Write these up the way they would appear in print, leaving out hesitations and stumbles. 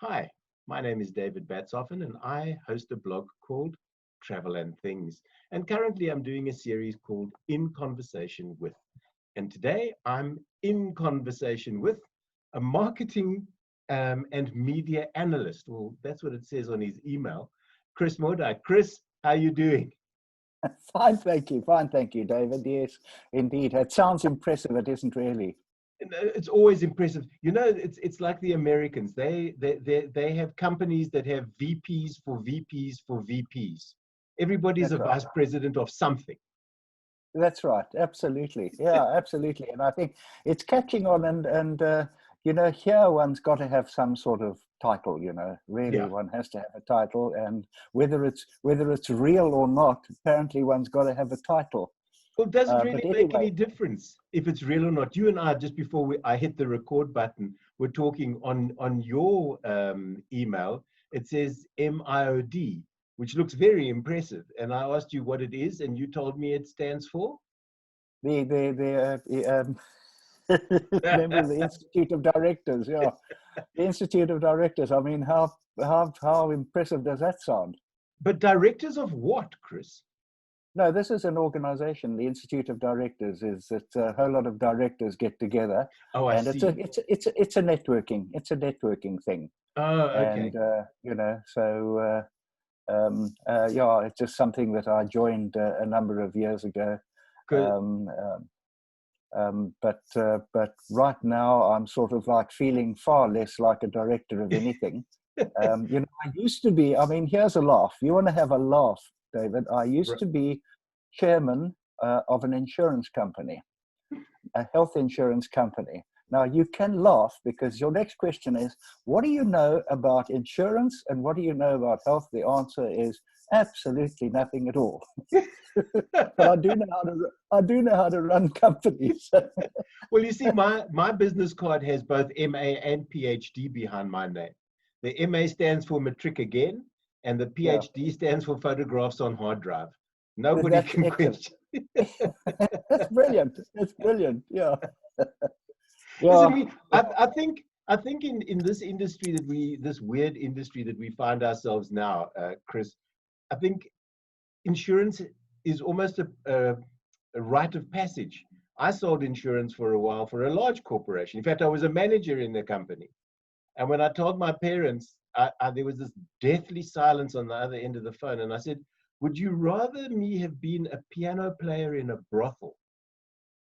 Hi, my name is David Batsoffen and I host a blog called Travel and Things. And currently I'm doing a series called In Conversation With. And today I'm in conversation with a marketing and media analyst. Well, that's what it says on his email, Chris Moerdyk. Chris, how are you doing? Fine, thank you. Fine, thank you, David. Yes, indeed. It sounds impressive. It isn't really. It's always impressive. You know, it's like the Americans. They have companies that have VPs for VPs for VPs. Everybody's That's a right. vice president of something. That's right. Absolutely. Yeah, absolutely. And I think it's catching on. And here one's got to have some sort of title. Really, Yeah. one has to have a title, and whether it's real or not, apparently one's got to have a title. Well, does it But really make anyway, any difference if it's real or not? You and I, just before I hit the record button, we're talking on your email. It says MIOD, which looks very impressive. And I asked you what it is, and you told me it stands for. the remember the Institute of Directors. Yeah, the Institute of Directors. I mean, how impressive does that sound? But directors of what, Chris? No, this is an organization. The Institute of Directors is it's a whole lot of directors get together, Oh, I and it's a see. it's a, it's a, it's a networking thing. Oh, okay. And yeah, it's just something that I joined a number of years ago. Good. Um, but right now I'm sort of like feeling far less like a director of anything. I used to be. I mean, here's a laugh. You want to have a laugh, David? I used to be chairman of an insurance company, a health insurance company. Now, you can laugh because your next question is, what do you know about insurance and what do you know about health? The answer is absolutely nothing at all. But I do know how to run companies. Well, you see, my business card has both MA and PhD behind my name. The MA stands for matric again, and the Yeah, PhD stands for photographs on hard drive. Nobody that's can excellent. question. That's brilliant. That's brilliant. Yeah. Listen, Yeah. I think in this industry this weird industry that we find ourselves now, Chris, I think insurance is almost a rite of passage. I sold insurance for a while for a large corporation. In fact, I was a manager in the company. And when I told my parents, there was this deathly silence on the other end of the phone. And I said, would you rather me have been a piano player in a brothel?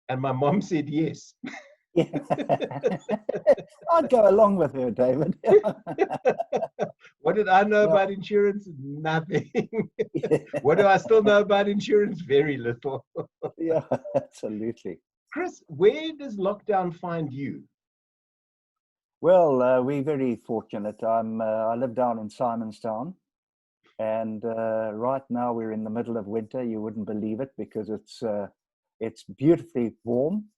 And my mom said yes. Yeah. I'd go along with her, David. What did I know Yeah. about insurance? Nothing. What do I still know about insurance? Very little. Yeah, absolutely. Chris, where does lockdown find you? Well, we're very fortunate. I live down in Simonstown, and right now we're in the middle of winter. You wouldn't believe it because it's beautifully warm,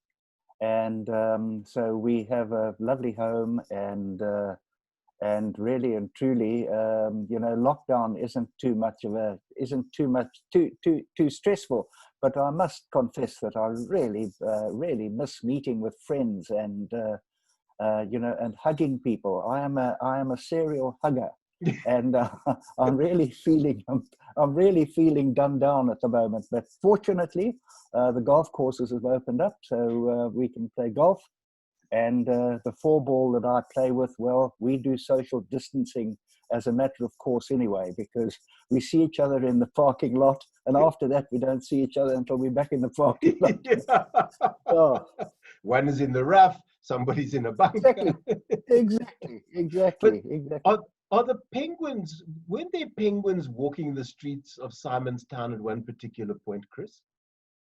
and so we have a lovely home, and really and truly, lockdown isn't too stressful. But I must confess that I really miss meeting with friends and hugging people. I am a serial hugger, and I'm really feeling done down at the moment. But fortunately, the golf courses have opened up, so we can play golf. And the four ball that I play with, well, we do social distancing as a matter of course anyway, because we see each other in the parking lot, and after that we don't see each other until we're back in the parking lot. Yeah. Oh, One is in the rough, somebody's in a bunker. But exactly. are the penguins, weren't there penguins walking the streets of Simonstown at one particular point, Chris?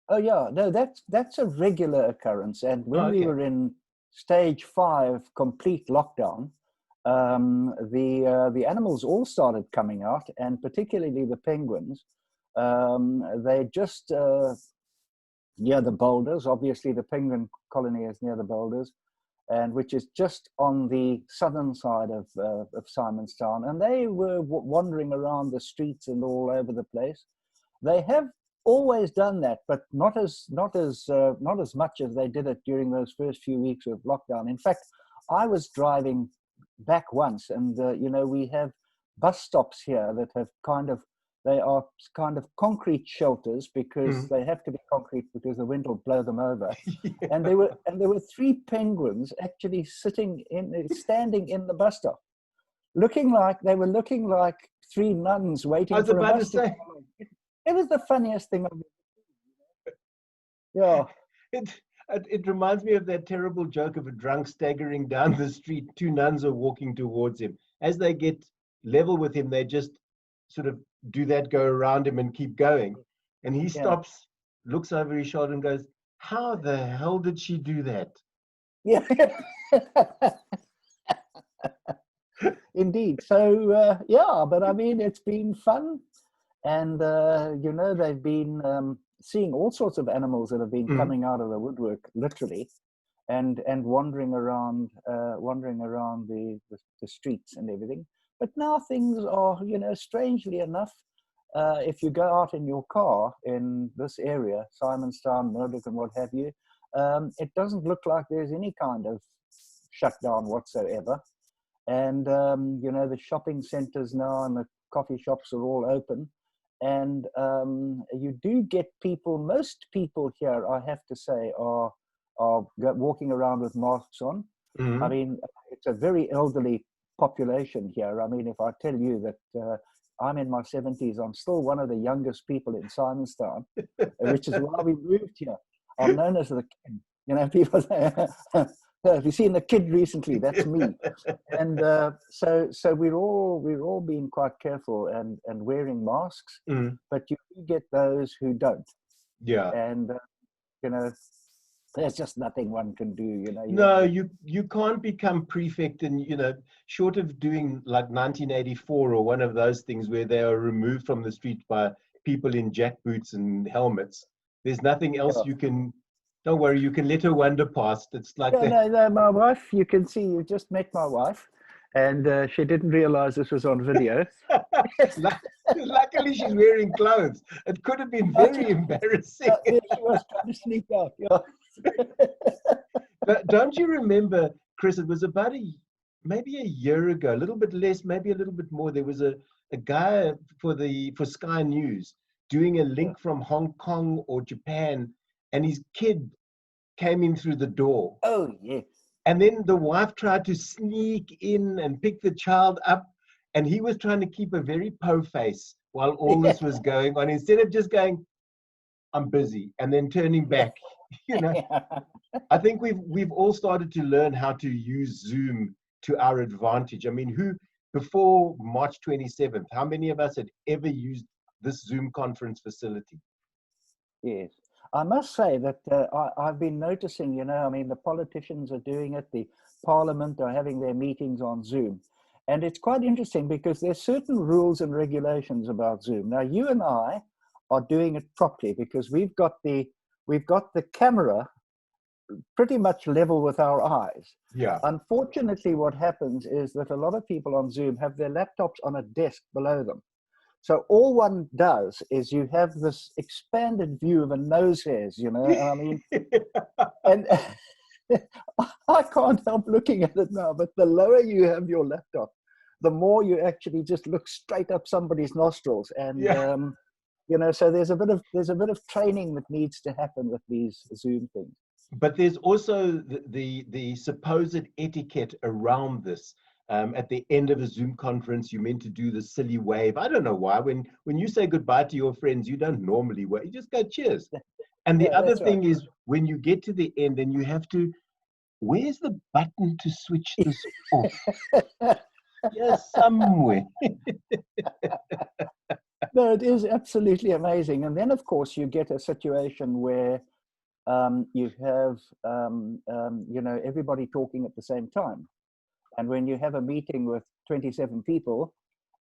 Oh yeah, no, that's a regular occurrence. And Oh, when we okay. were in stage 5, complete lockdown, the animals all started coming out, and particularly the penguins. They just near the boulders. Obviously, the penguin colony is near the boulders, and which is just on the southern side of Simonstown. And they were wandering around the streets and all over the place. They have always done that, but not as much as they did it during those first few weeks of lockdown. In fact, I was driving back once, and we have bus stops here that have they are kind of concrete shelters because they have to be concrete because the wind will blow them over. Yeah. And there were 3 penguins actually standing in the bus stop, looking like 3 nuns I waiting was for a about to bus to say, come along. It was the funniest thing I've ever seen. Yeah. it reminds me of that terrible joke of a drunk staggering down the street. 2 nuns are walking towards him. As they get level with him, they just sort of do that, go around him and keep going. And he stops, looks over his shoulder and goes, how the hell did she do that? Yeah. Indeed. So, but I mean, it's been fun. And, they've been seeing all sorts of animals that have been coming out of the woodwork, literally, and wandering around the streets and everything. But now things are, strangely enough, if you go out in your car in this area, Simonstown, Moerdyk and what have you, it doesn't look like there's any kind of shutdown whatsoever. And, the shopping centers now and the coffee shops are all open. And you do get most people here, I have to say, are walking around with masks on. I mean, it's a very elderly population here. I mean, if I tell you that I'm in my 70s, I'm still one of the youngest people in Simonstown, which is why we moved here. I'm known as the kid. People say, have you seen the kid recently? That's me. And so we're all being quite careful and wearing masks, but you do get those who don't. Yeah. And there's just nothing one can do. No, you can't become prefect, and short of doing like 1984 or one of those things where they are removed from the street by people in jackboots and helmets. There's nothing else you can. Don't worry, you can let her wander past. It's like no, my wife, you can see, you just met my wife, and she didn't realize this was on video. Luckily, she's wearing clothes. It could have been very embarrassing. She was trying to sneak out. Yeah. But don't you remember, Chris, it was about maybe a year ago, a little bit less, maybe a little bit more. There was a guy for Sky News doing a link from Hong Kong or Japan, and his kid came in through the door. Oh, yes. And then the wife tried to sneak in and pick the child up, and he was trying to keep a very po face while all this was going on, instead of just going, I'm busy, and then turning back. I think we've all started to learn how to use Zoom to our advantage. I mean, before March 27th, how many of us had ever used this Zoom conference facility? Yes. I must say that I've been noticing, I mean, the politicians are doing it, the parliament are having their meetings on Zoom. And it's quite interesting because there's certain rules and regulations about Zoom. Now, you and I are doing it properly because we've got the camera pretty much level with our eyes. Yeah. Unfortunately, what happens is that a lot of people on Zoom have their laptops on a desk below them. So all one does is you have this expanded view of a nose hairs, and I mean, and I can't help looking at it now, but the lower you have your laptop, the more you actually just look straight up somebody's nostrils. And, so there's a bit of training that needs to happen with these Zoom things. But there's also the supposed etiquette around this. At the end of a Zoom conference, you're meant to do the silly wave. I don't know why. When you say goodbye to your friends, you don't normally wave. You just go cheers. And the other thing is, when you get to the end and you have to, where's the button to switch this off? Yes, somewhere. No, it is absolutely amazing. And then, of course, you get a situation where you have, everybody talking at the same time. And when you have a meeting with 27 people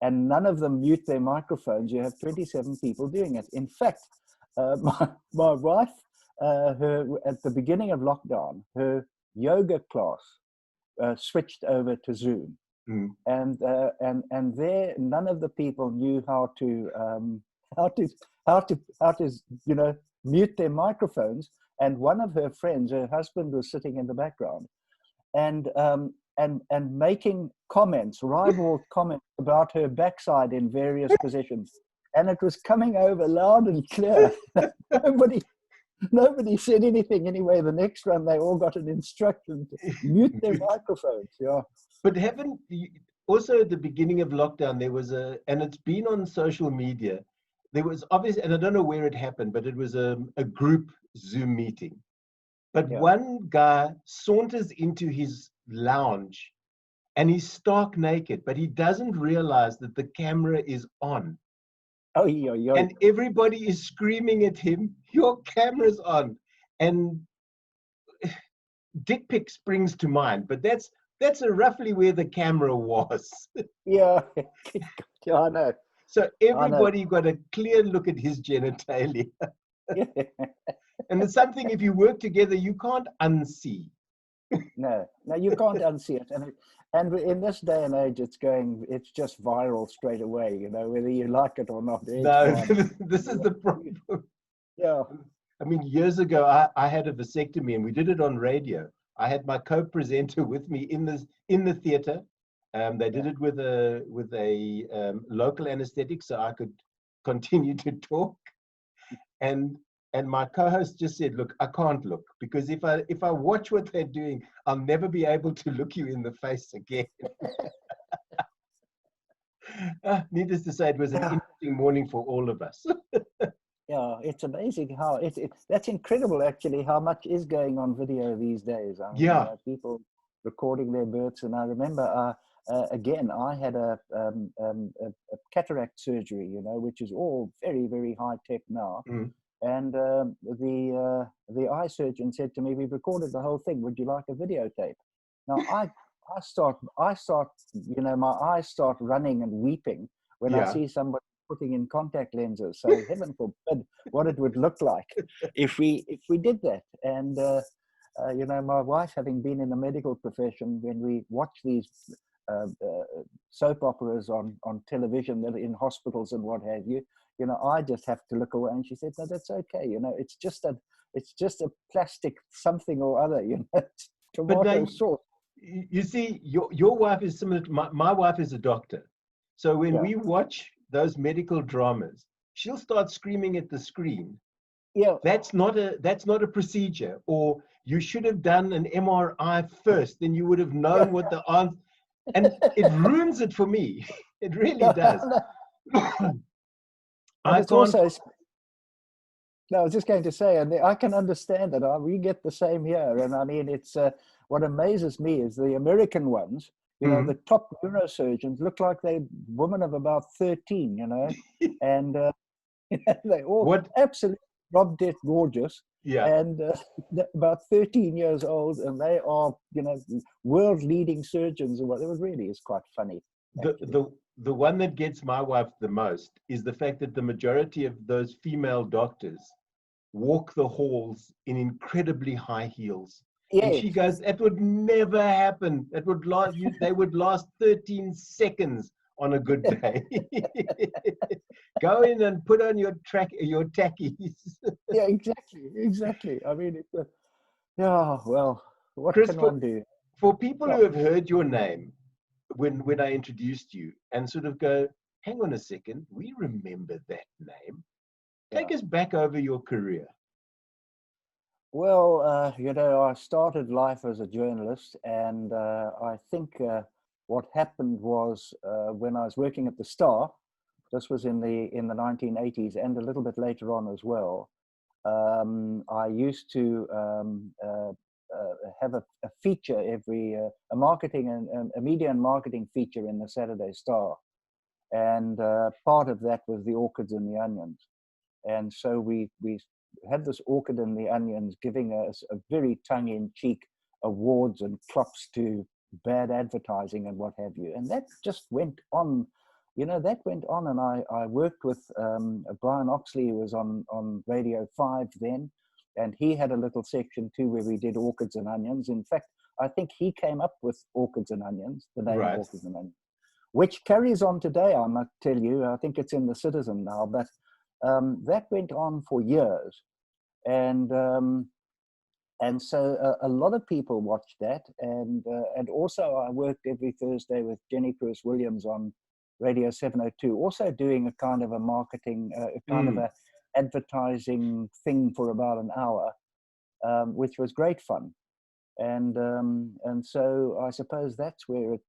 and none of them mute their microphones, you have 27 people doing it. In fact, my wife, at the beginning of lockdown, her yoga class switched over to Zoom. And there, none of the people knew how to mute their microphones. And one of her friends, her husband, was sitting in the background. And and making comments, ribald comments about her backside in various positions. And it was coming over loud and clear. Nobody said anything anyway. The next run, they all got an instruction to mute their microphones. Yeah. But haven't you, also at the beginning of lockdown, there was and it's been on social media, there was obviously, and I don't know where it happened, but it was a group Zoom meeting. But one guy saunters into his lounge and he's stark naked, but he doesn't realize that the camera is on. Oh, yeah. And everybody is screaming at him, your camera's on. And dick pic springs to mind, but that's roughly where the camera was. Yeah, I know. So everybody got a clear look at his genitalia. And it's something, if you work together, you can't unsee. No, you can't unsee it. And in this day and age, it's just viral straight away, whether you like it or not. No, this is the problem. Yeah. I mean, years ago, I had a vasectomy and we did it on radio. I had my co-presenter with me in the theater. They did it with a local anesthetic so I could continue to talk. And my co-host just said, look, I can't look, because if I watch what they're doing, I'll never be able to look you in the face again. Needless to say, it was an interesting morning for all of us. Yeah, it's amazing how that's incredible, actually, how much is going on video these days. I mean, people recording their births. And I remember, again, I had a cataract surgery, which is all very, very high tech now. Mm. And the eye surgeon said to me, we've recorded the whole thing. Would you like a videotape? Now, I start, my eyes start running and weeping when I see somebody putting in contact lenses. So heaven forbid what it would look like if we did that. And, my wife, having been in the medical profession, when we watch these soap operas on television that are in hospitals and what have you, I just have to look away. And she said, no, that's okay. It's just a plastic something or other, tomato sauce. You see, your wife is similar to my wife is a doctor. So when we watch those medical dramas, she'll start screaming at the screen. Yeah. That's not a procedure, or you should have done an MRI first, then you would have known what the answer. And it ruins it for me. It really does. I was just going to say, and I can understand that. We get the same here. And I mean, it's what amazes me is the American ones, the top neurosurgeons look like they're women of about 13, and they all absolutely drop-dead gorgeous. Yeah. And about 13 years old, and they are, world-leading surgeons. And it really is quite funny. The one that gets my wife the most is the fact that the majority of those female doctors walk the halls in incredibly high heels. Yes. And she goes, that would never happen. That would last. They would last 13 seconds on a good day. Go in and put on your tackies. Yeah, exactly. I mean, well, what Chris, can one do? For people who have heard your name when I introduced you and sort of go, hang on a second, we remember that name. Take us back over your career. Well, I started life as a journalist, and I think what happened was when I was working at the Star, this was in the 1980s and a little bit later on as well, I used to have a feature a marketing and a media and marketing feature in the Saturday Star, and part of that was the Orchids and the Onions, and so we had this Orchid and the Onions giving us a very tongue-in-cheek awards and props to bad advertising and what have you, and that just went on. That went on, and I worked with Brian Oxley, who was on Radio 5 then, and he had a little section too where we did Orchids and Onions. In fact, I think he came up with Orchids and Onions, the name Orchids and Onions, which carries on today, I must tell you. I think it's in the Citizen now, but that went on for years. And And so a lot of people watched that, and also I worked every Thursday with Jenny Cruz Williams on Radio 702, also doing a kind of a marketing, a kind of a advertising thing for about an hour, which was great fun. And so I suppose that's where it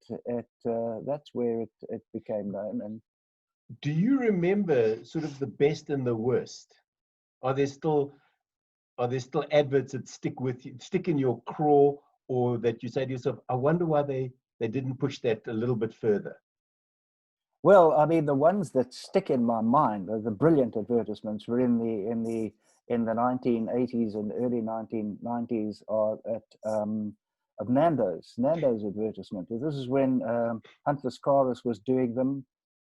became known. And do you remember sort of the best and the worst? Are there still adverts that stick with you, stick in your craw, or that you say to yourself, I wonder why they didn't push that a little bit further? Well, I mean, the ones that stick in my mind are the brilliant advertisements were in the 1980s and early 1990s of Nando's advertisement. This is when Huntless Caris was doing them,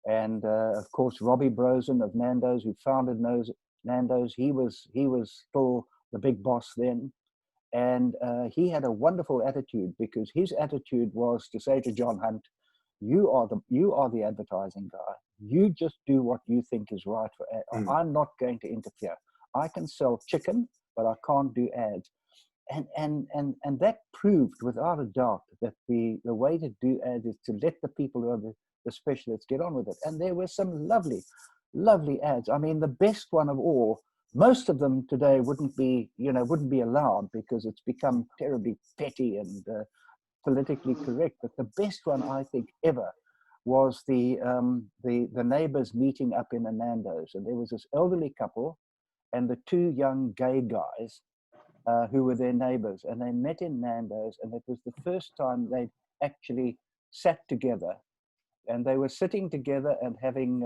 and of course Robbie Brosen of Nando's, who founded Nando's, he was still the big boss then, and he had a wonderful attitude, because his attitude was to say to John Hunt, you are the advertising guy. You just do what you think is right. I'm not going to interfere. I can sell chicken, but I can't do ads. And that proved without a doubt that the way to do ads is to let the people who are the specialists get on with it. And there were some lovely, lovely ads. I mean, the best one of all, most of them today wouldn't be allowed, because it's become terribly petty and politically correct. But the best one I think ever was the neighbors meeting up in a Nando's, and there was this elderly couple and the two young gay guys who were their neighbors, and they met in Nando's, and it was the first time they'd actually sat together, and they were sitting together and having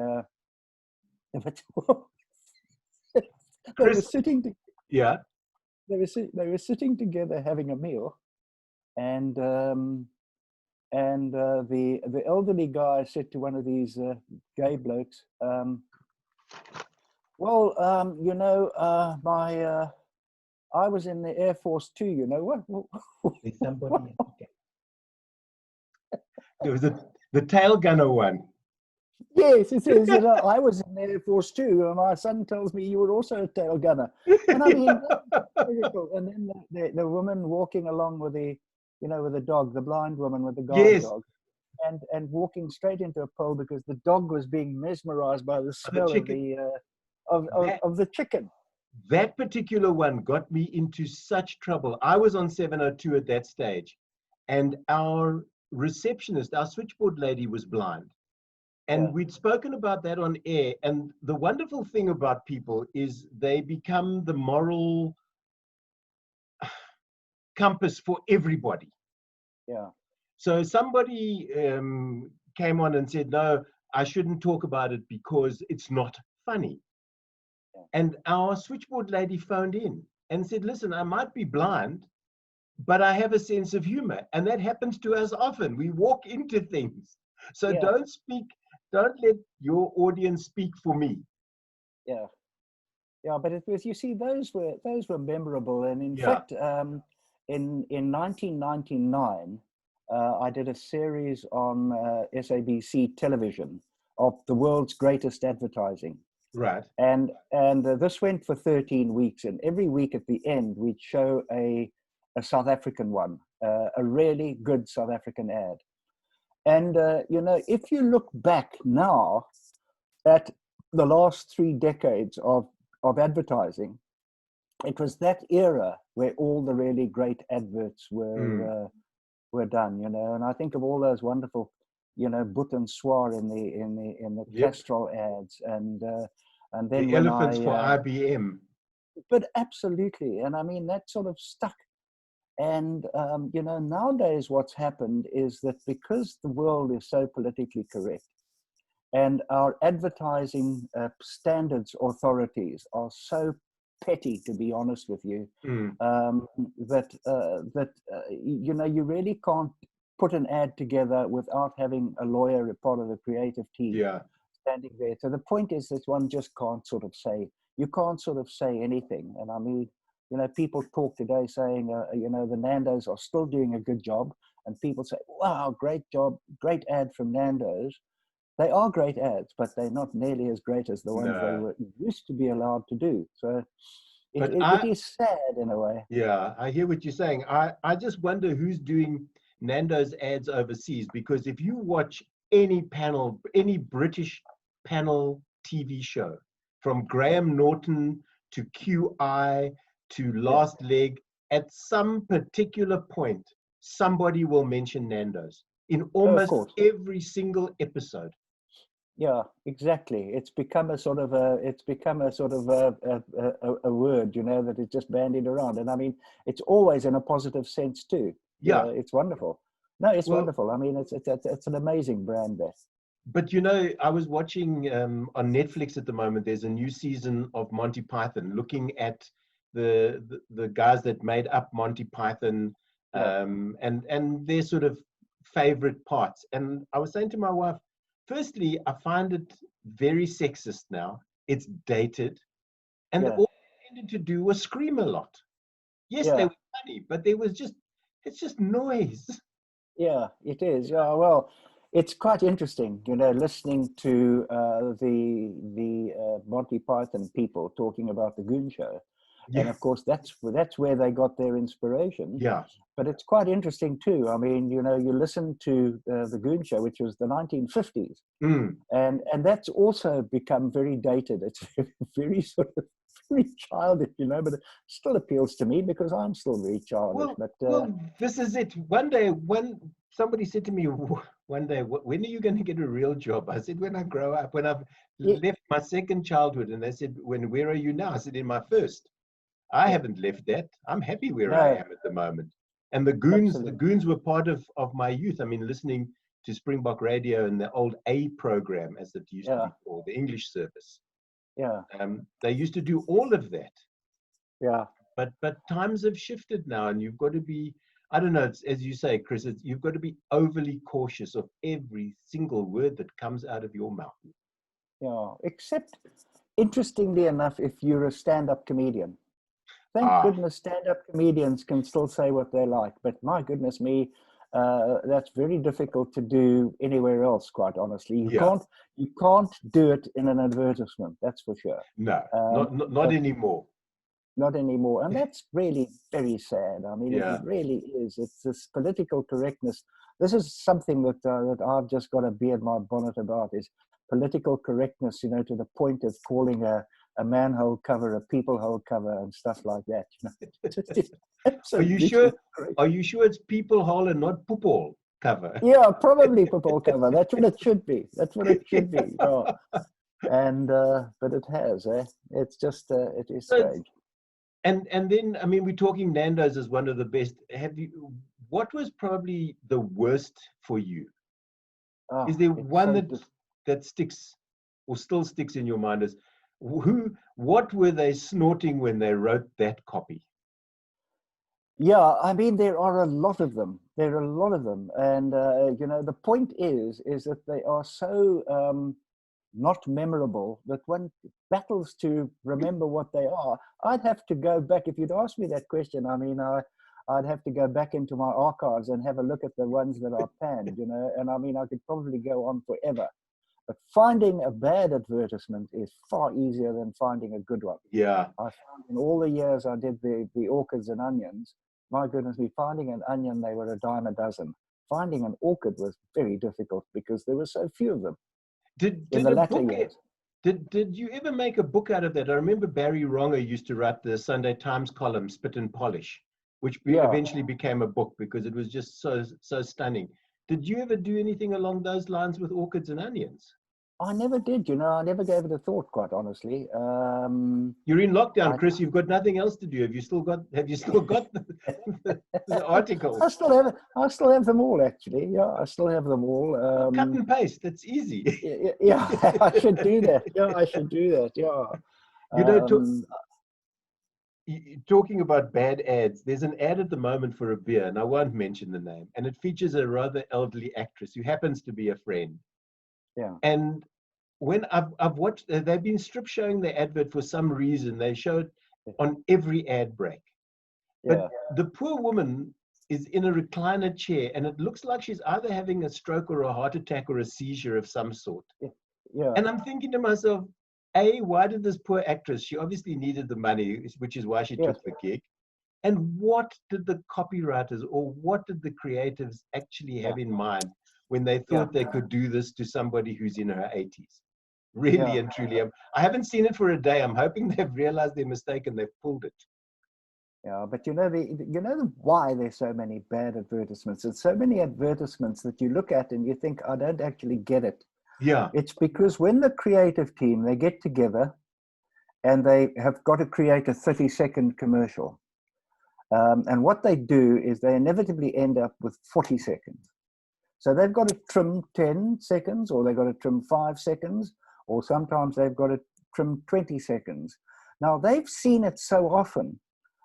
they were sitting yeah, they were sitting together having a meal, and the elderly guy said to one of these gay blokes, I was in the Air Force too, you know what? There's somebody. There was the tail gunner one. Yes, it says, I was in the Air Force too, and my son tells me you were also a tail gunner. And I mean, and then the woman walking along with with the dog, the blind woman with the guard dog, and walking straight into a pole because the dog was being mesmerized by the smell of the chicken. That particular one got me into such trouble. I was on 702 at that stage, and our receptionist, our switchboard lady, was blind. And we'd spoken about that on air. And the wonderful thing about people is they become the moral compass for everybody. Yeah. So somebody came on and said, no, I shouldn't talk about it because it's not funny. Yeah. And our switchboard lady phoned in and said, listen, I might be blind, but I have a sense of humor. And that happens to us often. We walk into things. So don't let your audience speak for me. Yeah. Yeah, but it was, you see, those were memorable. And in fact, in 1999, I did a series on SABC television of the world's greatest advertising. Right. And this went for 13 weeks, and every week at the end we'd show a South African one, a really good South African ad. And if you look back now at the last 3 decades of advertising, it was that era where all the really great adverts were done, and I think of all those wonderful, Boot and Swar in the Castrol ads, and then the elephants for IBM. But absolutely, and I mean that sort of stuck. And nowadays what's happened is that because the world is so politically correct, and our advertising standards authorities are so petty, to be honest with you, that you really can't put an ad together without having a lawyer, a part of the creative team, standing there. So the point is that one just can't sort of say anything. And I mean, people talk today saying, the Nando's are still doing a good job, and people say, wow, great job, great ad from Nando's. They are great ads, but they're not nearly as great as the ones they were used to be allowed to do. So But It is sad in a way. yeah, I hear what you're saying. I just wonder who's doing Nando's ads overseas, because if you watch any British panel TV show, from Graham Norton to QI to Yeah. Last Leg, at some particular point, somebody will mention Nando's in Oh, of almost course. every single episode. Yeah, exactly. It's become a sort of a word, you know, that is just bandied around. And I mean, it's always in a positive sense too. You Yeah. know, it's wonderful. No, it's Well, wonderful. I mean, it's an amazing brand, Beth. but you know, I was watching on Netflix at the moment. There's a new season of Monty Python, looking at the guys that made up Monty Python, Yeah. and their sort of favorite parts. And I was saying to my wife, firstly, I find it very sexist now. It's dated, and Yeah. all they tended to do was scream a lot. Yes, they Yeah. were funny, but it's just noise. Yeah, it is. Yeah, well, it's quite interesting, you know, listening to the Monty Python people talking about the Goon Show, and Yeah, of course that's where they got their inspiration. yeah. But it's quite interesting too. I mean, you know, you listen to the Goon Show, which was the 1950s, Mm. and that's also become very dated. It's very sort of very childish, you know, but it still appeals to me because I'm still very childish. But Well, this is it. One day, when somebody said to me one day, when are you going to get a real job? I said, when I grow up, when I've it, left my second childhood. And they said, where are you now? I said, in my first. I yeah, haven't left that. I'm happy where I no, am at the moment. And the absolutely. goons were part of my youth. I mean, listening to Springbok Radio and the old A program, as it used to Yeah, be called, the English service. yeah, They used to do all of that. yeah. But times have shifted now, and you've got to be, I don't know, it's, as you say, Chris, you've got to be overly cautious of every single word that comes out of your mouth. Yeah, except interestingly enough, if you're a stand-up comedian, thank Ah, goodness stand-up comedians can still say what they like. But my goodness me, that's very difficult to do anywhere else. Quite honestly, yeah. you can't do it in an advertisement. That's for sure. No, Um, not but anymore. not anymore, and that's really very sad. I mean, it Yeah. really is. It's this political correctness. This is something that I've just got to be in my bonnet about, is political correctness, you know, to the point of calling a manhole cover a people hole cover and stuff like that. You know, it's Are you absolutely sure? crazy. Are you sure it's people hole and not poop hole cover? Yeah, probably people cover. That's what it should be. That's what it should be. Yeah. And but it has, eh? It's just it is So it's, strange. and then I mean, we're talking Nando's as one of the best. Have you? What was probably the worst for you? Is Oh, there it's one so that sticks or still sticks in your mind as what were they snorting when they wrote that copy? Yeah, I mean, there are a lot of them. There are a lot of them, and you know, the point is that they are so not memorable that one battles to remember what they are. I'd have to go back if you'd asked me that question. I mean, I'd have to go back into my archives and have a look at the ones that are panned. You know, and I mean, I could probably go on forever. But finding a bad advertisement is far easier than finding a good one. Yeah. I found in all the years I did the orchids and onions, my goodness me, finding an onion, they were a dime a dozen. Finding an orchid was very difficult because there were so few of them in Did the a latter book years. did you ever make a book out of that? I remember Barry Ronger used to write the Sunday Times column Spit and Polish, which Yeah, eventually became a book because it was just so stunning. Did you ever do anything along those lines with orchids and onions? I never did, you know, I never gave it a thought, quite honestly. You're in lockdown, I, Chris. You've got nothing else to do. Have you still got the articles? I still have them all, actually. Yeah, I still have them all. Cut and paste. That's easy. Yeah, I should do that. Yeah, I should do that. Yeah. You know, Um, talking about bad ads, there's an ad at the moment for a beer, and I won't mention the name, and it features a rather elderly actress who happens to be a friend. yeah, And when I've watched, they've been strip showing the advert for some reason. They show it on every ad break. But yeah, the poor woman is in a recliner chair, and it looks like she's either having a stroke or a heart attack or a seizure of some sort. yeah. And I'm thinking to myself, Why did this poor actress, she obviously needed the money, which is why she Yes. took the gig. And what did the copywriters or what did the creatives actually have in mind when they thought they could do this to somebody who's in her 80s? Really and truly. I haven't seen it for a day. I'm hoping they've realized their mistake and they've pulled it. Yeah, but you know why there's so many bad advertisements. It's so many advertisements that you look at and you think, I don't actually get it. Yeah. It's because when the creative team, they get together and they have got to create a 30-second commercial. And what they do is they inevitably end up with 40 seconds. So they've got to trim 10 seconds, or they've got to trim 5 seconds, or sometimes they've got to trim 20 seconds. Now, they've seen it so often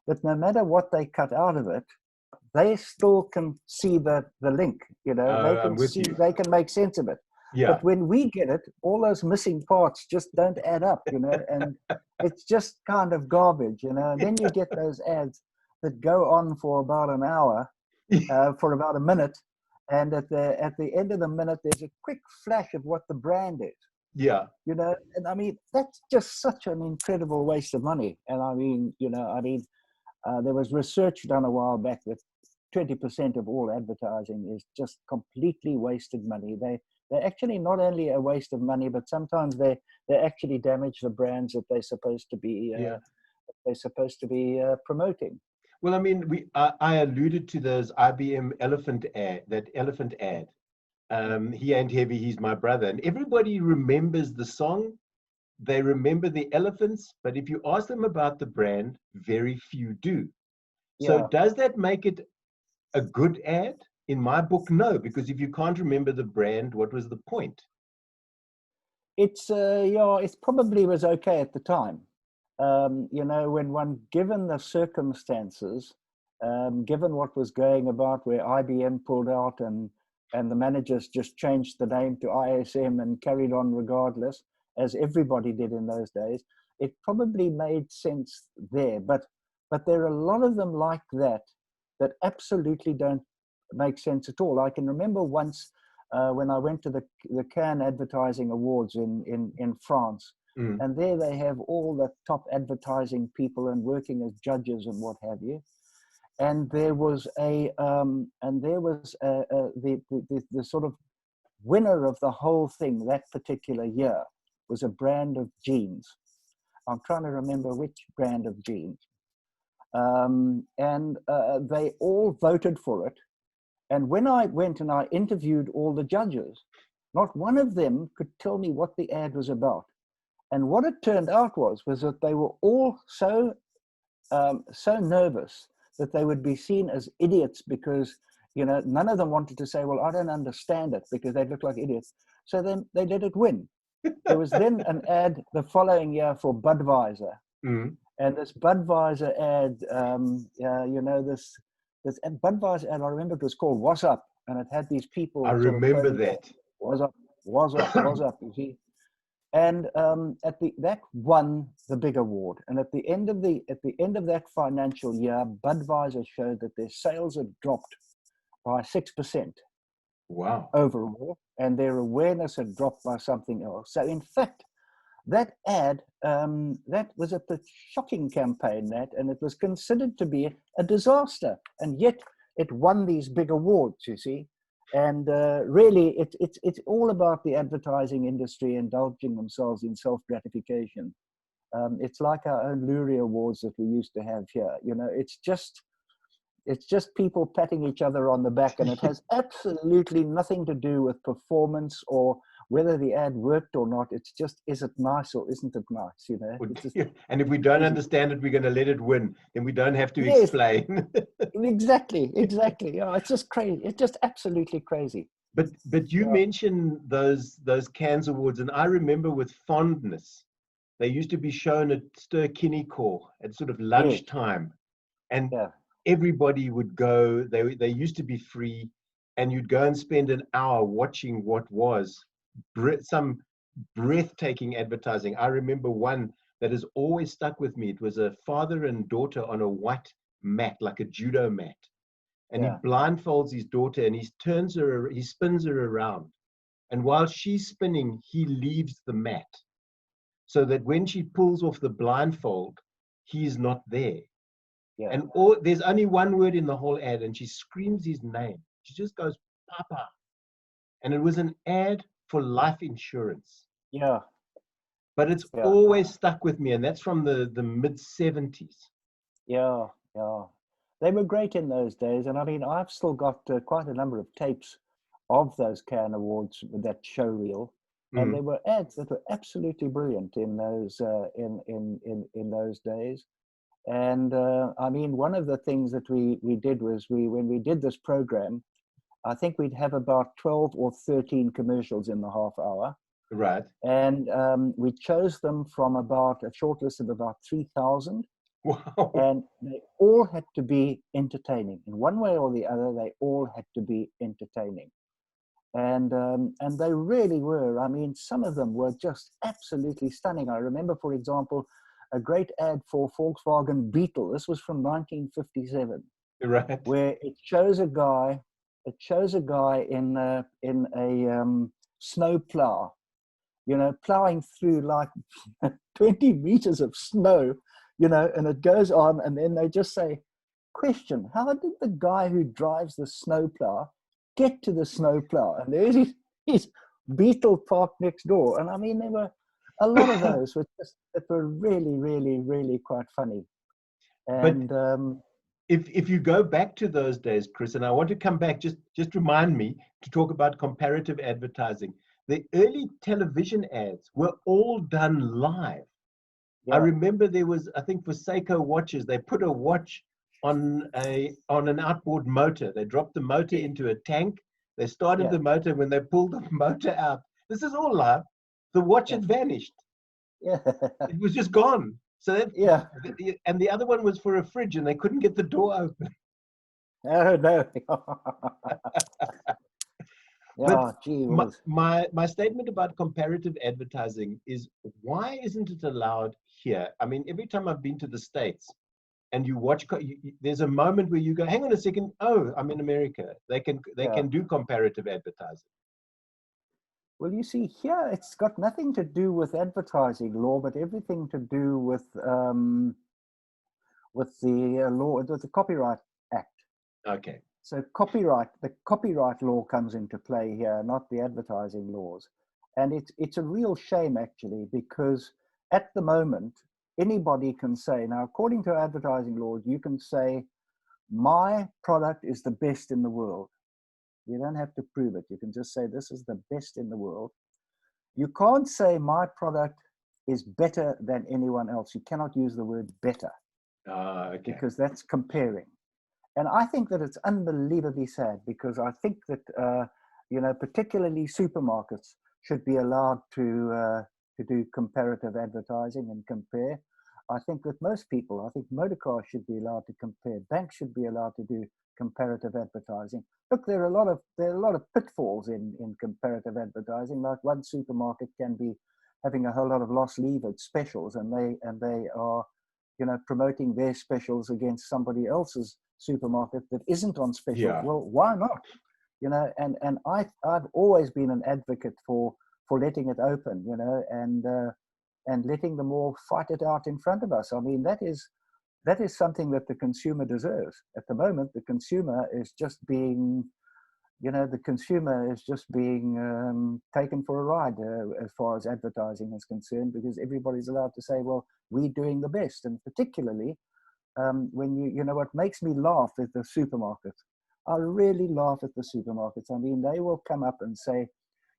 that no matter what they cut out of it, they still can see the link, you know, they can see, they can make sense of it. Yeah. But when we get it, all those missing parts just don't add up, you know, and it's just kind of garbage, you know, and then you get those ads that go on for about an hour, for about a minute. And at the end of the minute, there's a quick flash of what the brand is. Yeah. You know, and I mean, that's just such an incredible waste of money. And I mean, you know, there was research done a while back that 20% of all advertising is just completely wasted money. They're actually not only a waste of money, but sometimes they actually damage the brands that they're supposed to be promoting. Well, I mean, I alluded to those IBM elephant ad, that elephant ad. He ain't heavy, he's my brother. And everybody remembers the song. They remember the elephants, but if you ask them about the brand, very few do. So does that make it a good ad? In my book, no, because if you can't remember the brand, what was the point? It's it probably was okay at the time. You know, when given the circumstances, given what was going about, where IBM pulled out and the managers just changed the name to ISM and carried on regardless, as everybody did in those days, it probably made sense there. But there are a lot of them like that absolutely don't make sense at all. I can remember once when I went to the Cannes Advertising Awards in France. And there they have all the top advertising people and working as judges and what have you. And there was the sort of winner of the whole thing that particular year was a brand of jeans. I'm trying to remember which brand of jeans. And they all voted for it. And when I went and I interviewed all the judges, not one of them could tell me what the ad was about. And what it turned out was that they were all so nervous that they would be seen as idiots because, you know, none of them wanted to say, well, I don't understand it, because they'd look like idiots. So then they let it win. There was then an ad the following year for Budweiser. And this Budweiser ad, you know, this Budweiser ad, I remember it was called "What's Up," and it had these people. I remember that. "What's up? What's up? What's up?" You see, and that won the big award. And at the end of that financial year, Budweiser showed that their sales had dropped by 6%. Wow! Overall, and their awareness had dropped by something else. So, in fact, that ad, that was a shocking campaign, and it was considered to be a disaster, and yet it won these big awards, you see. And really, it's all about the advertising industry indulging themselves in self-gratification. It's like our own Lurie Awards that we used to have here. You know, it's just people patting each other on the back, and it has absolutely nothing to do with performance or whether the ad worked or not. It's just, is it nice or isn't it nice, you know? And if we don't understand it, we're going to let it win. Then we don't have to explain. Exactly. Yeah, it's just crazy. It's just absolutely crazy. But you mentioned those Cannes Awards, and I remember with fondness, they used to be shown at Ster Kinniekor at sort of lunchtime. And everybody would go. They used to be free, and you'd go and spend an hour watching what was some breathtaking advertising. I remember one that has always stuck with me. It was a father and daughter on a white mat, like a judo mat, and he blindfolds his daughter and he spins her around, and while she's spinning, he leaves the mat. so that when she pulls off the blindfold, he's not there. Yeah. And there's only one word in the whole ad, and she screams his name. She just goes, Papa. And it was an ad for life insurance. Yeah. But it's Yeah. always stuck with me, and that's from the mid-70s. Yeah, yeah. They were great in those days. And I mean, I've still got quite a number of tapes of those Cannes Awards with that show reel. And there were ads that were absolutely brilliant in those in those days. And I mean, one of the things that we did was when we did this program, I think we'd have about 12 or 13 commercials in the half hour. Right. And we chose them from about a short list of about 3,000. Wow. And they all had to be entertaining. In one way or the other, they all had to be entertaining. And they really were. I mean, some of them were just absolutely stunning. I remember, for example, a great ad for Volkswagen Beetle. This was from 1957. Right. Where it shows a guy in a snow plow, you know, plowing through like 20 meters of snow, you know, and it goes on, and then they just say, question, how did the guy who drives the snow plow get to the snow plow? And there's his Beetle parked next door. And I mean, there were a lot of those that were really, really, really quite funny. And if you go back to those days, Chris, and I want to come back, just remind me to talk about comparative advertising. The early television ads were all done live. Yeah. I remember there was, I think for Seiko watches, they put a watch on an outboard motor. They dropped the motor into a tank. They started the motor. When they pulled the motor out, this is all live. The watch had vanished. Yeah, it was just gone. So that, and the other one was for a fridge, and they couldn't get the door open. Oh no. But my statement about comparative advertising is, why isn't it allowed here? I mean, every time I've been to the States and you watch, there's a moment where you go, hang on a second, oh, I'm in America. They can do comparative advertising. Well, you see, here it's got nothing to do with advertising law, but everything to do with the law, with the Copyright Act. Okay. So the copyright law comes into play here, not the advertising laws. And it's a real shame, actually, because at the moment, anybody can say, now, according to advertising laws, you can say, my product is the best in the world. You don't have to prove it. You can just say, this is the best in the world. You can't say my product is better than anyone else. You cannot use the word better. Okay. Because that's comparing. And I think that it's unbelievably sad, because I think that, particularly supermarkets should be allowed to do comparative advertising and compare. I think that most people, I think motor cars should be allowed to compare. Banks should be allowed to do comparative advertising. Look, there are a lot of pitfalls in comparative advertising. Like one supermarket can be having a whole lot of loss levered specials, and they are, promoting their specials against somebody else's supermarket that isn't on special. Yeah. Well, why not? And I've always been an advocate for letting it open, and letting them all fight it out in front of us. I mean, that is something that the consumer deserves. At the moment, the consumer is just being, taken for a ride as far as advertising is concerned, because everybody's allowed to say, well, we're doing the best. And particularly when what makes me laugh is the supermarkets. I really laugh at the supermarkets. I mean, they will come up and say,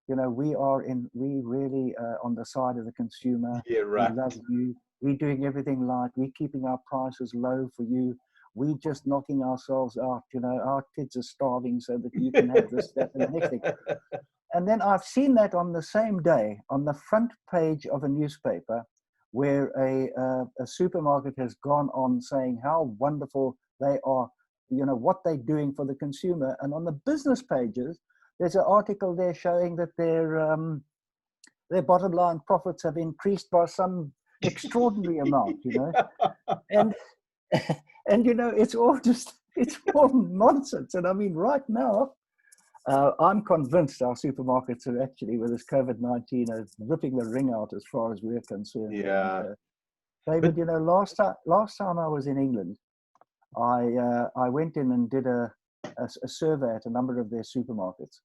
we really on the side of the consumer. Yeah, right. We love you. We're doing everything right. We're keeping our prices low for you. We're just knocking ourselves out. Our kids are starving so that you can have this, that, and the next thing. And then I've seen that on the same day on the front page of a newspaper, where a supermarket has gone on saying how wonderful they are, what they're doing for the consumer. And on the business pages, there's an article there showing that their bottom line profits have increased by some extraordinary amount, and it's all nonsense. And I mean, right now, I'm convinced our supermarkets are actually, with this COVID-19, are ripping the ring out as far as we're concerned. Yeah. And, David, But last time I was in England, I went in and did a survey at a number of their supermarkets,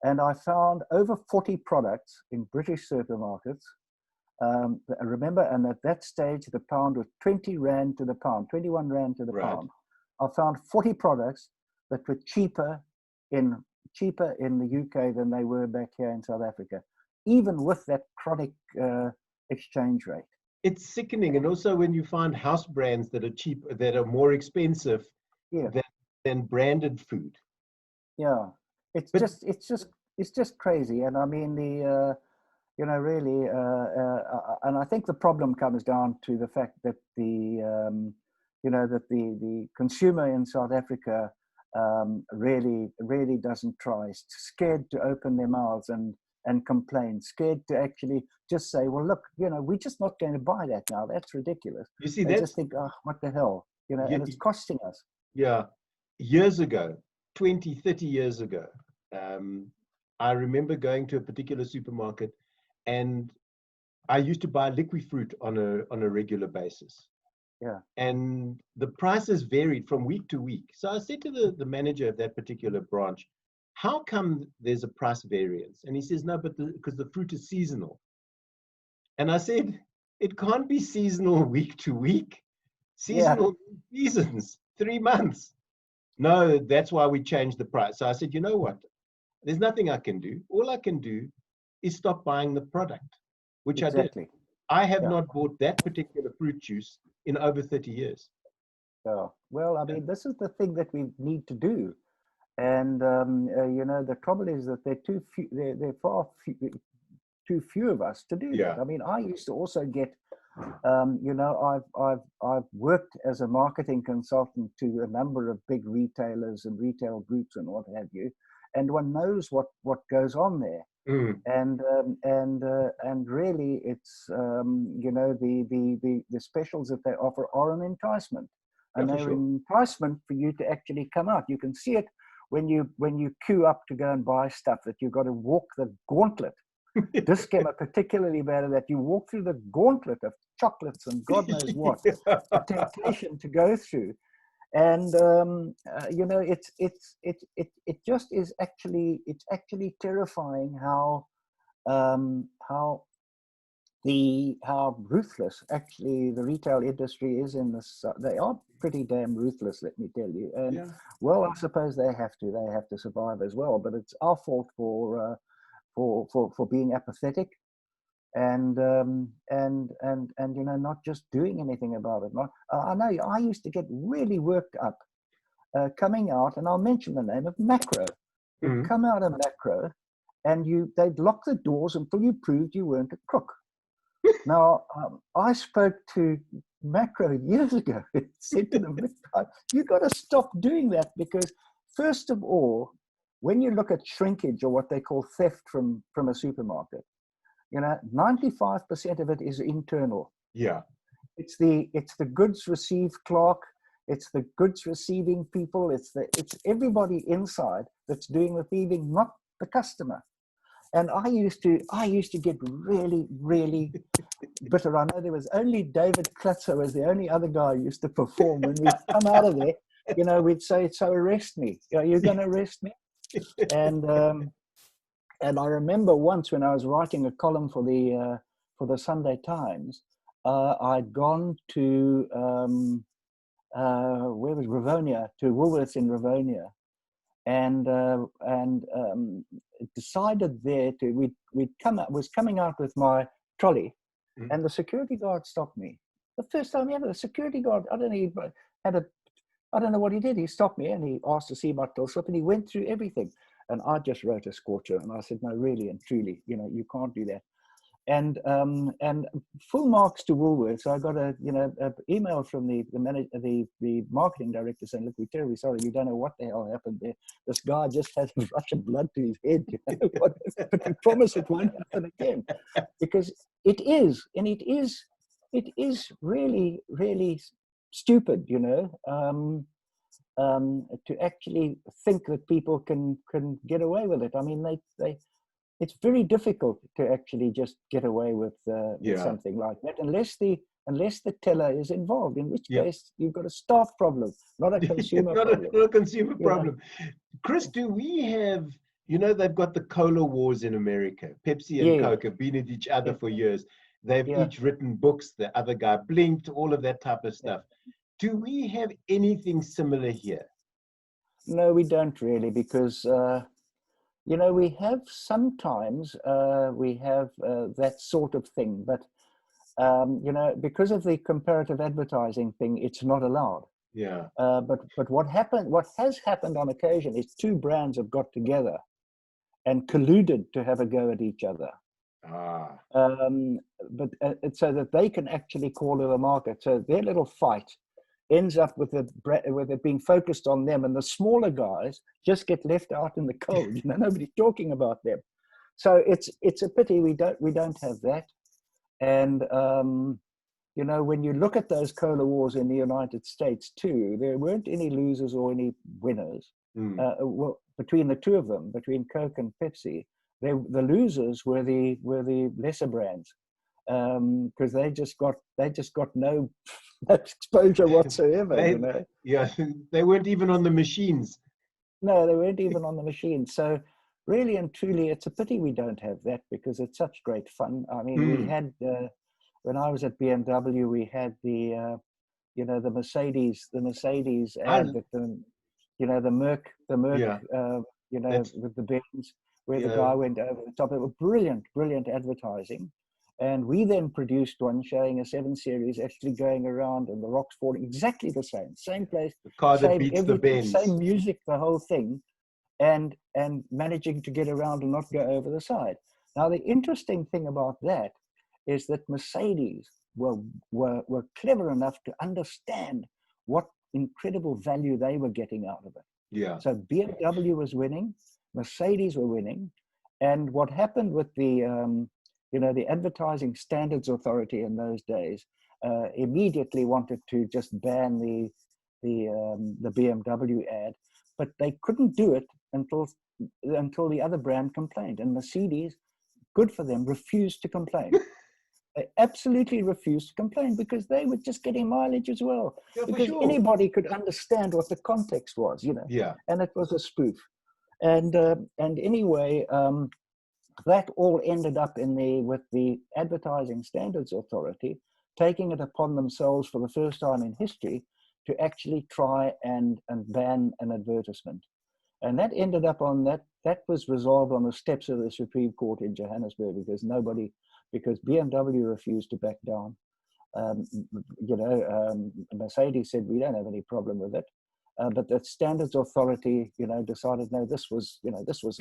and I found over 40 products in British supermarkets. Remember, and at that stage, the pound was 20 rand to the pound, 21 rand to the pound. I found 40 products that were cheaper in the UK than they were back here in South Africa, even with that chronic exchange rate. it's sickening. And also when you find house brands that are cheap, that are more expensive than branded food. Yeah, it's just crazy. And I mean, really, and I think the problem comes down to the fact that the consumer in South Africa really doesn't try. It's scared to open their mouths and complain, scared to actually just say, well, look, we're just not going to buy that now. That's ridiculous. You see, they just think, oh, what the hell, and it's costing us. Yeah. Years ago, 20, 30 years ago, I remember going to a particular supermarket, and I used to buy liquid fruit on a regular basis. Yeah. And the prices varied from week to week. So I said to the manager of that particular branch, how come there's a price variance? And he says, no, but because the fruit is seasonal. And I said, it can't be seasonal week to week. Seasonal seasons, 3 months. No, that's why we changed the price. So I said, you know what? There's nothing I can do. All I can do is stop buying the product, which I did. I have not bought that particular fruit juice in over 30 years. Yeah. Well, I mean, this is the thing that we need to do. And, the trouble is that there are far too few of us to do that. I mean, I used to also get, I've worked as a marketing consultant to a number of big retailers and retail groups and what have you, and one knows what goes on there. And really, it's the specials that they offer are an enticement, and they're an enticement for you to actually come out. You can see it when you queue up to go and buy stuff, that you've got to walk the gauntlet. This came up particularly bad, that you walk through the gauntlet of chocolates and God knows what, the temptation to go through. And it just is actually, it's actually terrifying how ruthless actually the retail industry is in this. They are pretty damn ruthless, let me tell you. And well, I suppose they have to survive as well. But it's our fault for being apathetic and not just doing anything about it. I know I used to get really worked up coming out, and I'll mention the name of Macro. You'd come out of Macro, and they'd lock the doors until you proved you weren't a crook. Now, I spoke to Macro years ago. Said to them, you got to stop doing that, because first of all, when you look at shrinkage, or what they call theft from a supermarket, 95% of it is internal. Yeah. It's the goods received clerk, it's the goods receiving people, it's everybody inside that's doing the thieving, not the customer. And I used to get really, really bitter. I know there was only David Klutzer was the only other guy who used to perform. When we'd come out of there, we'd say, so arrest me. You're going to arrest me? And I remember once when I was writing a column for the Sunday Times, I'd gone to where was Rivonia, to Woolworths in Rivonia, and decided there to was coming out with my trolley, and the security guard stopped me. The first time ever, the security guard, I don't know what he did. He stopped me and he asked to see my till slip, and he went through everything. And I just wrote a scorcher, and I said, no, really and truly, you can't do that. And full marks to Woolworths. So I got a email from the manager, the marketing director, saying, look, we're terribly sorry, we don't know what the hell happened there. This guy just had a rush of blood to his head, but we promise it won't happen again, because it is really, really stupid, to actually think that people can get away with it. I mean, it's very difficult to actually just get away with something like that unless the teller is involved, in which case you've got a staff problem, not a consumer problem. Not a consumer problem. Chris, do we have, they've got the cola wars in America. Pepsi and Coke have been at each other for years. They've each written books. The other guy blinked, all of that type of stuff. Do we have anything similar here? No, we don't really, because we have sometimes we have that sort of thing, but because of the comparative advertising thing, it's not allowed. Yeah. But what has happened on occasion is two brands have got together and colluded to have a go at each other. But so that they can actually corner the market. So their little fight ends up with it being focused on them, and the smaller guys just get left out in the cold. Nobody's talking about them. So it's a pity we don't have that. And when you look at those cola wars in the United States too, there weren't any losers or any winners. Well, between the two of them, between Coke and Pepsi, the losers were the lesser brands, because they just got no exposure whatsoever. Yeah, they weren't even on the machines. No, they weren't even on the machines. So really and truly, it's a pity we don't have that, because it's such great fun. I mean, we had when I was at BMW, we had the Mercedes ad with the Merc with the Benz, where the guy went over the top. It was brilliant advertising. And we then produced one showing a 7 Series actually going around and the rocks falling, exactly the same place, the car that beats the Benz, same music, the whole thing, and managing to get around and not go over the side. Now, the interesting thing about that is that Mercedes were clever enough to understand what incredible value they were getting out of it. Yeah. So BMW was winning, Mercedes were winning, and what happened with the the Advertising Standards Authority in those days immediately wanted to just ban the BMW ad, but they couldn't do it until the other brand complained. And Mercedes, good for them, refused to complain. They absolutely refused to complain, because they were just getting mileage as well. Yeah, because anybody could understand what the context was, Yeah. And it was a spoof. And anyway, that all ended up with the Advertising Standards Authority taking it upon themselves for the first time in history to actually try and ban an advertisement. And that ended up that was resolved on the steps of the Supreme Court in Johannesburg, because BMW refused to back down. Mercedes said, we don't have any problem with it. But the Standards Authority, decided, no, this was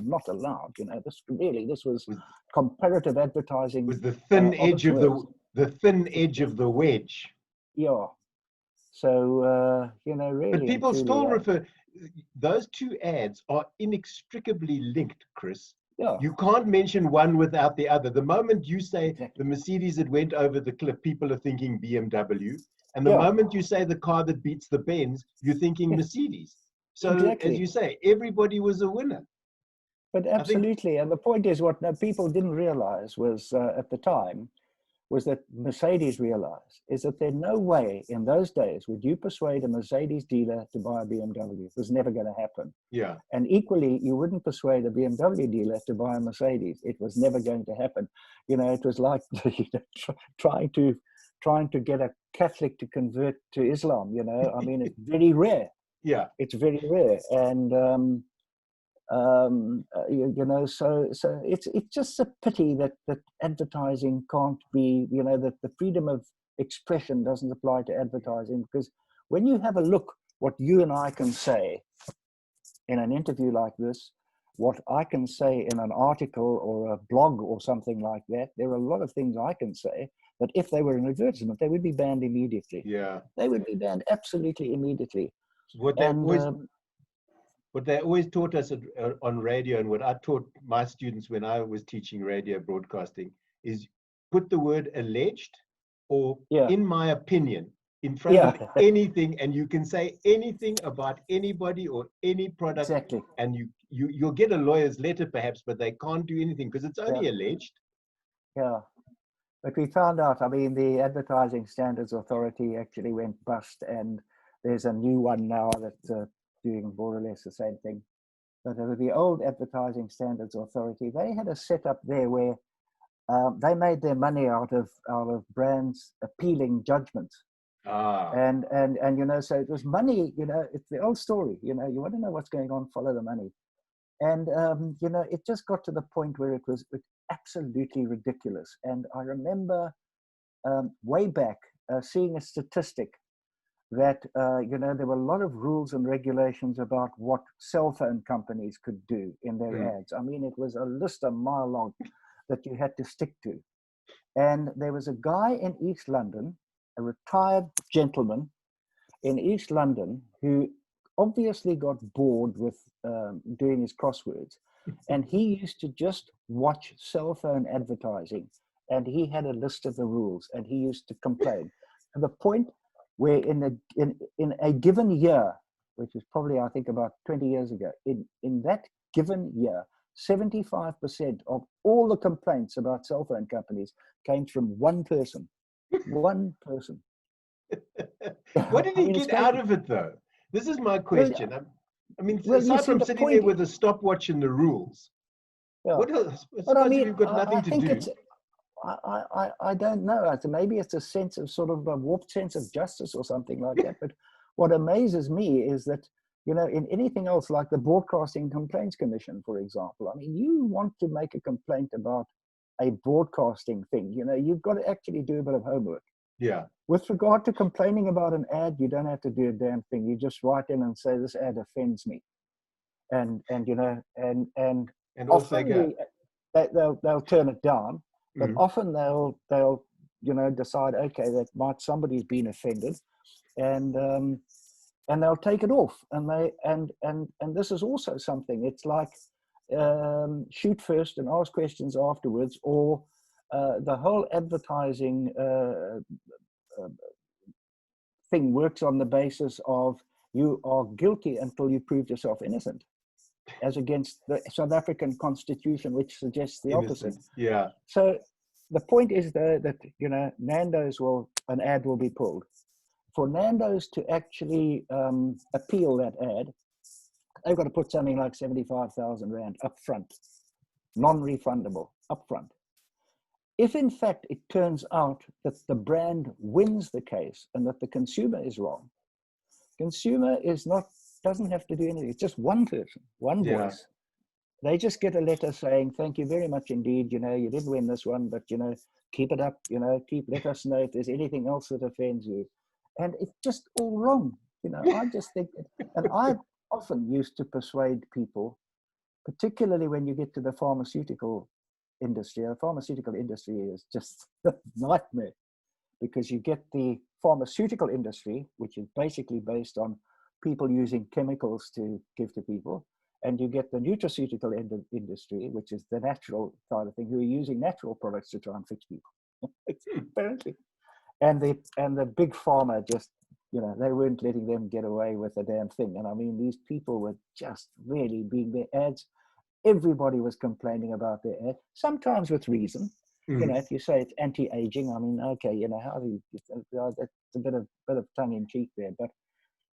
not allowed. This was comparative advertising. Was the thin edge of the thin edge of the wedge. Yeah. So really. But people still refer. Those two ads are inextricably linked, Chris. Yeah. You can't mention one without the other. The moment you say the Mercedes that went over the cliff, people are thinking BMW. And the moment you say the car that beats the Benz, you're thinking Mercedes. So as you say, everybody was a winner. But absolutely. And the point is, what people didn't realize was at the time was that Mercedes realized is that there's no way in those days would you persuade a Mercedes dealer to buy a BMW. It was never going to happen. Yeah. And equally, you wouldn't persuade a BMW dealer to buy a Mercedes. It was never going to happen. It was like trying to get a Catholic to convert to Islam. I mean, it's very rare. Yeah. It's very rare. And so it's just a pity that advertising can't be, that the freedom of expression doesn't apply to advertising, because when you have a look what you and I can say in an interview like this, what I can say in an article or a blog or something like that, there are a lot of things I can say that if they were an advertisement, they would be banned immediately. Yeah. They would be banned absolutely immediately. What they always taught us on radio, and what I taught my students when I was teaching radio broadcasting, is put the word alleged or in my opinion. in front of anything, and you can say anything about anybody or any product, exactly. and you'll get a lawyer's letter perhaps, but they can't do anything because it's only alleged. Yeah. But we found out, I mean, the Advertising Standards Authority actually went bust, and there's a new one now that's doing more or less the same thing. But the old Advertising Standards Authority, they had a setup there where they made their money out of brands appealing judgments. And you know, so it was money, you know, it's the old story, you know, you want to know what's going on, follow the money. And, you know, it just got to the point where it was absolutely ridiculous. And I remember way back seeing a statistic that, you know, there were a lot of rules and regulations about what cell phone companies could do in their ads. I mean, it was a list a mile long that you had to stick to. And there was a guy in East London, a retired gentleman in East London, who obviously got bored with doing his crosswords. And he used to just watch cell phone advertising. And he had a list of the rules, and he used to complain to the point where in a given year, which is probably, I think, about 20 years ago, in that given year, 75% of all the complaints about cell phone companies came from one person. One person. What did he get out of it, though? This is my question. I mean, aside from sitting there with a stopwatch and the rules, what else? But I mean, you've got nothing to do. I don't know. Maybe it's a sense of sort of a warped sense of justice or something like that. But what amazes me is that, you know, in anything else, like the Broadcasting Complaints Commission, for example, I mean, you want to make a complaint about a broadcasting thing, you know, you've got to actually do a bit of homework. Yeah. With regard to complaining about an ad, you don't have to do a damn thing. You just write in and say, this ad offends me. And you know, and often they'll turn it down, but often they'll, you know, decide, okay, that somebody's been offended, and they'll take it off. And this is also something, it's like shoot first and ask questions afterwards, or the whole advertising thing works on the basis of you are guilty until you prove yourself innocent, as against the South African Constitution, which suggests the opposite. Yeah. So the point is though that, you know, an ad will be pulled. For Nando's to actually appeal that ad, they've got to put something like 75,000 Rand up front, non-refundable up front. If in fact it turns out that the brand wins the case and that the consumer is wrong, consumer doesn't have to do anything. It's just one person, one voice. They just get a letter saying, thank you very much indeed. You know, you did win this one, but, you know, keep it up, you know, let us know if there's anything else that offends you. And it's just all wrong. You know, I just think, and I often used to persuade people, particularly when you get to the pharmaceutical industry. The pharmaceutical industry is just a nightmare, because you get the pharmaceutical industry, which is basically based on people using chemicals to give to people, and you get the nutraceutical industry, which is the natural side of thing, who are using natural products to try and fix people. Apparently, and the big pharma just, you know, they weren't letting them get away with a damn thing. And I mean, these people were just really being their ads. Everybody was complaining about their ad, sometimes with reason. You know, if you say it's anti-aging, I mean, okay, you know, how do you, that's a bit of tongue in cheek there.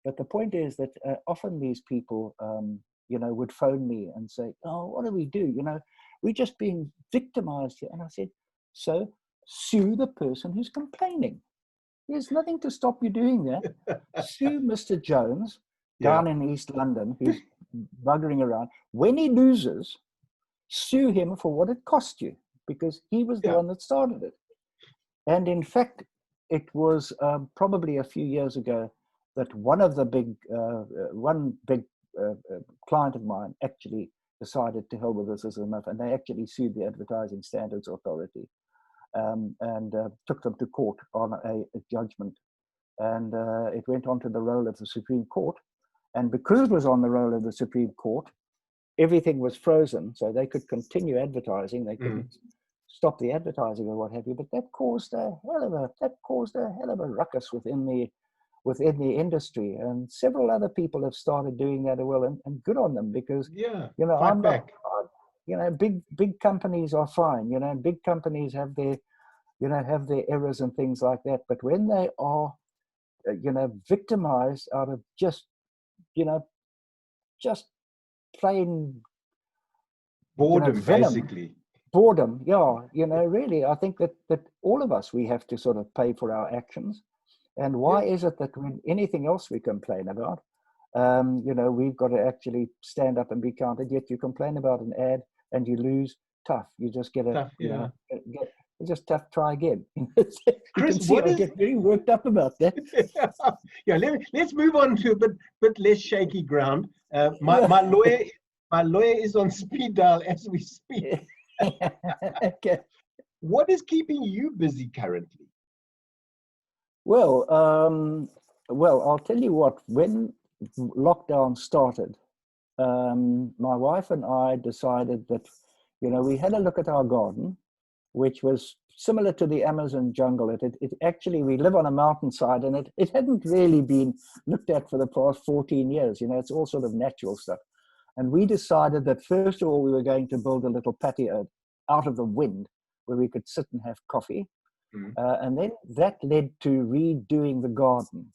But the point is that often these people, you know, would phone me and say, oh, what do we do? You know, we're just being victimized here. And I said, so sue the person who's complaining. There's nothing to stop you doing that. Sue Mr. Jones down in East London, who's buggering around. When he loses, sue him for what it cost you, because he was the one that started it. And in fact, it was probably a few years ago that one big client of mine actually decided to hell with this is enough, and they actually sued the Advertising Standards Authority and took them to court on a judgment. And it went on to the roll of the Supreme Court. And because it was on the roll of the Supreme Court, everything was frozen, so they could continue advertising. They couldn't stop the advertising or what have you. But that caused a hell of a ruckus within the industry, and several other people have started doing that as well, and good on them, because fight back. Big companies are fine. Big companies have their errors and things like that. But when they are victimized out of just plain boredom, venom, basically. Boredom, really, I think that all of us, we have to sort of pay for our actions. And why is it that when anything else we complain about, we've got to actually stand up and be counted, yet you complain about an ad and you lose, tough. You just get it's just tough, try again. Chris, I get very worked up about that. Let's move on to a bit less shaky ground. My lawyer is on speed dial as we speak. Okay. What is keeping you busy currently? Well, I'll tell you what. When lockdown started, my wife and I decided that, we had a look at our garden, which was similar to the Amazon jungle. It actually, we live on a mountainside, and it hadn't really been looked at for the past 14 years. It's all sort of natural stuff. And we decided that, first of all, we were going to build a little patio out of the wind where we could sit and have coffee. And then that led to redoing the garden.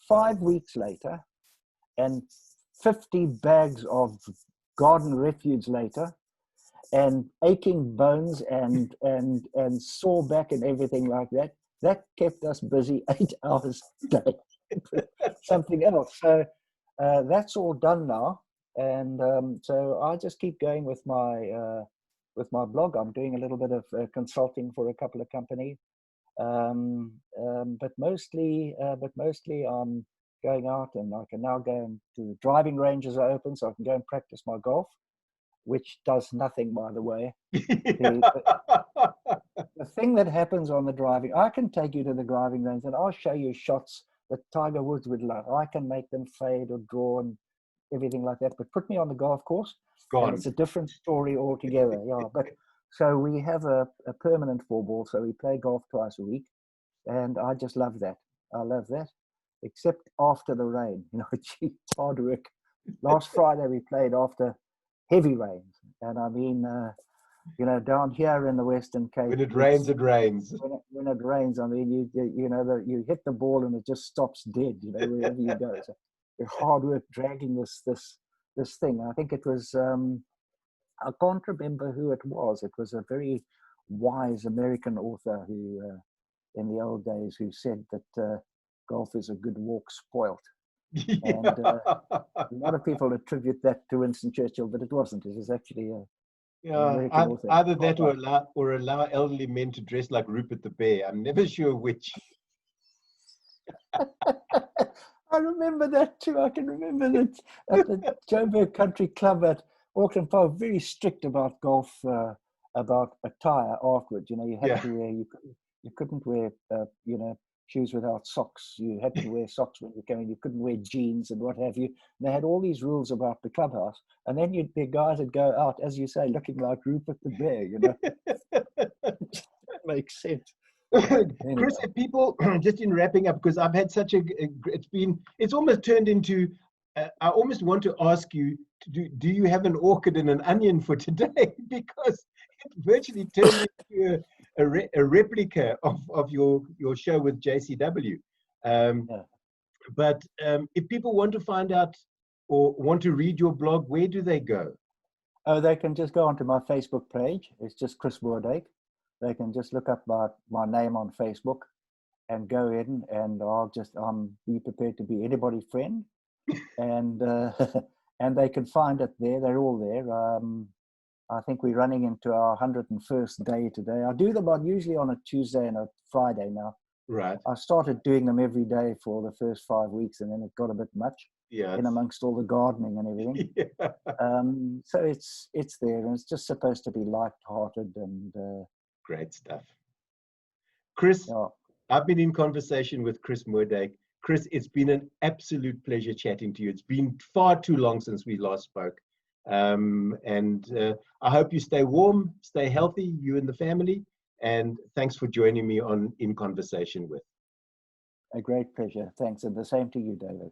5 weeks later, and 50 bags of garden refuse later, and aching bones and sore back and everything like that, that kept us busy 8 hours a day. Something else. So that's all done now. And so I just keep going with my blog. I'm doing a little bit of consulting for a couple of companies, but mostly I'm going out, and I can now go to the driving ranges are open, so I can go and practice my golf, which does nothing, by the way. The thing that happens on the driving, I can take you to the driving range and I'll show you shots that Tiger Woods would love. I can make them fade or draw and everything like that. But put me on the golf course, and it's a different story altogether. But so we have a permanent 4-ball, so we play golf twice a week, and I just love that. I love that, except after the rain. It's hard work. Last Friday we played after heavy rains, and I mean, down here in the Western Cape, when it rains, it rains. When it rains, I mean, you hit the ball and it just stops dead. Wherever you go. So it's hard work dragging this thing. I think it was, I can't remember who it was. It was a very wise American author who, in the old days, who said that golf is a good walk spoilt. And a lot of people attribute that to Winston Churchill, but it wasn't. It was actually either that or allow elderly men to dress like Rupert the Bear. I'm never sure which. I remember that too. I can remember that at the Joburg Country Club at Auckland Park, very strict about golf, about attire afterwards. You had to wear, you couldn't wear, shoes without socks. You had to wear socks when you came in. You couldn't wear jeans and what have you. And they had all these rules about the clubhouse. And then the guys would go out, as you say, looking like Rupert the Bear, That makes sense. Chris, people, just in wrapping up, because I've had such it's almost turned into, I almost want to ask you, do you have an orchid and an onion for today? Because it virtually turned into a replica of your show with JCW. But if people want to find out or want to read your blog, where do they go? Oh, they can just go onto my Facebook page. It's just Chris Moerdyk. They can just look up my name on Facebook and go in, and I'll be prepared to be anybody's friend. And and they can find it there. They're all there. I think we're running into our 101st day today. I do them usually on a Tuesday and a Friday now. Right. I started doing them every day for the first 5 weeks, and then it got a bit much. In amongst all the gardening and everything. So it's there, and it's just supposed to be light-hearted and great stuff. Chris, I've been in conversation with Chris Moerdyk. Chris, it's been an absolute pleasure chatting to you. It's been far too long since we last spoke. I hope you stay warm, stay healthy, you and the family. And thanks for joining me on In Conversation With. A great pleasure. Thanks. And the same to you, David.